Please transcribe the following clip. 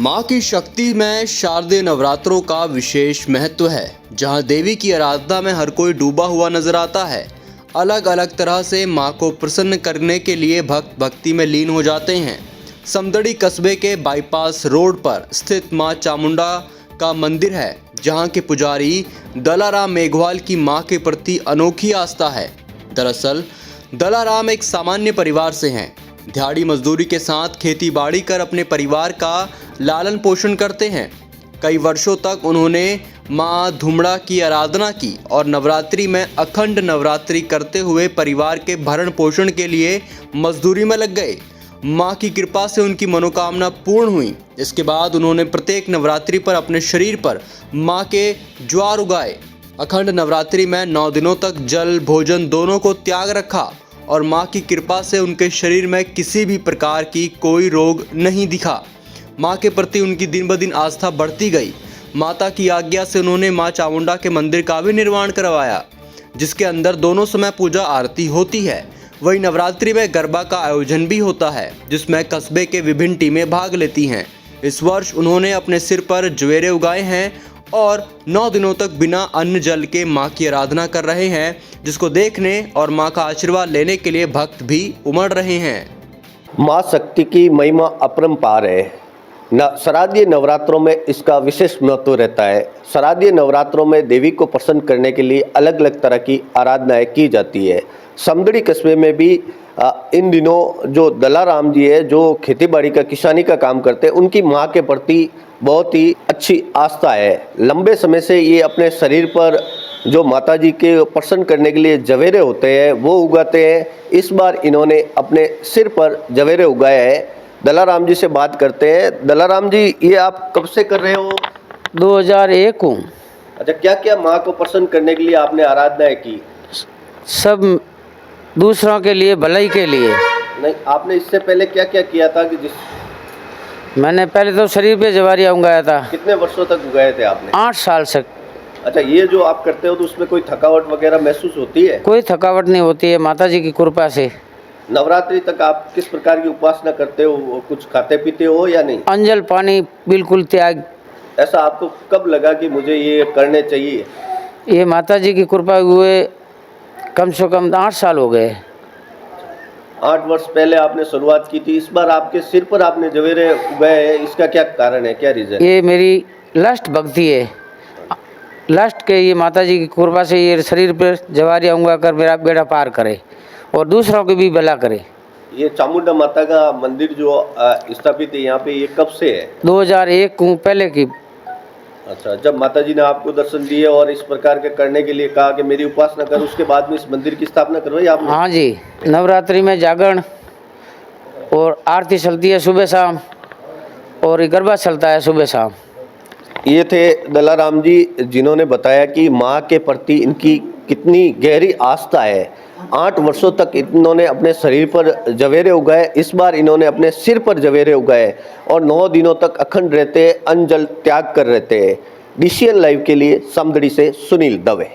माँ की शक्ति में शारदीय नवरात्रों का विशेष महत्व है। जहाँ देवी की आराधना में हर कोई डूबा हुआ नजर आता है। अलग अलग तरह से माँ को प्रसन्न करने के लिए भक्त भक्ति में लीन हो जाते हैं। समदड़ी कस्बे के बाईपास रोड पर स्थित माँ चामुंडा का मंदिर है, जहाँ के पुजारी दलाराम मेघवाल की माँ के प्रति अनोखी आस्था है। दरअसल दलाराम एक सामान्य परिवार से हैं। दिहाड़ी मजदूरी के साथ खेती बाड़ी कर अपने परिवार का लालन पोषण करते हैं। कई वर्षों तक उन्होंने माँ धुमड़ा की आराधना की और नवरात्रि में अखंड नवरात्रि करते हुए परिवार के भरण पोषण के लिए मजदूरी में लग गए। माँ की कृपा से उनकी मनोकामना पूर्ण हुई। इसके बाद उन्होंने प्रत्येक नवरात्रि पर अपने शरीर पर माँ के ज्वार उगाए। अखंड नवरात्रि में 9 दिनों तक जल भोजन दोनों को त्याग रखा और माँ की कृपा से उनके शरीर में किसी भी प्रकार की कोई रोग नहीं दिखा। माँ के प्रति उनकी दिन ब दिन आस्था बढ़ती गई। माता की आज्ञा से उन्होंने माँ चामुंडा के मंदिर का भी निर्माण करवाया, जिसके अंदर दोनों समय पूजा आरती होती है। वहीं नवरात्रि में गरबा का आयोजन भी होता है, जिसमें कस्बे के विभिन्न टीमें भाग लेती हैं। इस वर्ष उन्होंने अपने सिर पर जवेरे उगाए हैं और 9 दिनों तक बिना अन्न जल के माँ की आराधना कर रहे हैं, जिसको देखने और माँ का आशीर्वाद लेने के लिए भक्त भी उमड़ रहे हैं। माँ शक्ति की महिमा अपरंपार है। शारदीय नवरात्रों में इसका विशेष महत्व रहता है। शारदीय नवरात्रों में देवी को प्रसन्न करने के लिए अलग अलग तरह की आराधनाएं की जाती है। समदड़ी कस्बे में भी इन दिनों जो दलाराम जी है, जो खेती बाड़ी का किसानी का काम करते हैं, उनकी माँ के प्रति बहुत ही अच्छी आस्था है। लंबे समय से ये अपने शरीर पर जो माता जी के प्रसन्न करने के लिए जवेरे होते हैं वो उगाते हैं। इस बार इन्होंने अपने सिर पर जवेरे उगाया है। दलाराम जी से बात करते हैं। दलाराम जी, ये आप कब से कर रहे हो? 2001 हूँ। अच्छा, क्या क्या माँ को प्रसन्न करने के लिए आपने आराधनाएं की? सब दूसरों के लिए, भलाई के लिए। नहीं, आपने इससे पहले क्या क्या किया था कि मैंने पहले तो शरीर पे जवारिया उगाया था। कितने वर्षों तक उगाए थे आपने? 8 साल से। अच्छा, ये जो आप करते हो तो उसमें कोई थकावट वगैरह महसूस होती है? कोई थकावट नहीं होती है, माता जी की कृपा से। नवरात्रि तक आप किस प्रकार की उपासना करते हो? कुछ खाते पीते हो या नहीं? अंजल पानी बिल्कुल त्याग। ऐसा आपको कब लगा कि मुझे ये करने चाहिए? ये माता जी की कृपा हुए कम से कम 8 साल हो गए। 8 वर्ष पहले आपने शुरुआत की थी। इस बार आपके सिर पर आपने जवेरे उगाए हैं, इसका क्या कारण है, क्या रीजन? ये मेरी लास्ट भक्ति है। लास्ट के ये माता जी की कृपा से ये शरीर पर जवारिया उगा कर मेरा बेड़ा पार करे और दूसरों की भी भला करे। ये चामुंडा माता का मंदिर जो स्थापित है यहाँ पे, ये कब से है? 2001 हूँ पहले की। अच्छा, जब माता जी ने आपको दर्शन दिए और इस प्रकार के करने के लिए कहा कि मेरी उपासना करो, उसके बाद में इस मंदिर की स्थापना करवाई आपने? हाँ जी, नवरात्रि में जागरण और आरती चलती है सुबह शाम और ये गरबा चलता है सुबह शाम। ये थे दलाराम जी, जिन्होंने बताया कि माँ के प्रति इनकी कितनी गहरी आस्था है। 8 वर्षों तक इन्होंने अपने शरीर पर जवेरे उगाए। इस बार इन्होंने अपने सिर पर जवेरे उगाए और 9 दिनों तक अखंड रहते, अन्न जल त्याग कर रहते हैं। DCN लाइव के लिए समदड़ी से सुनील दवे।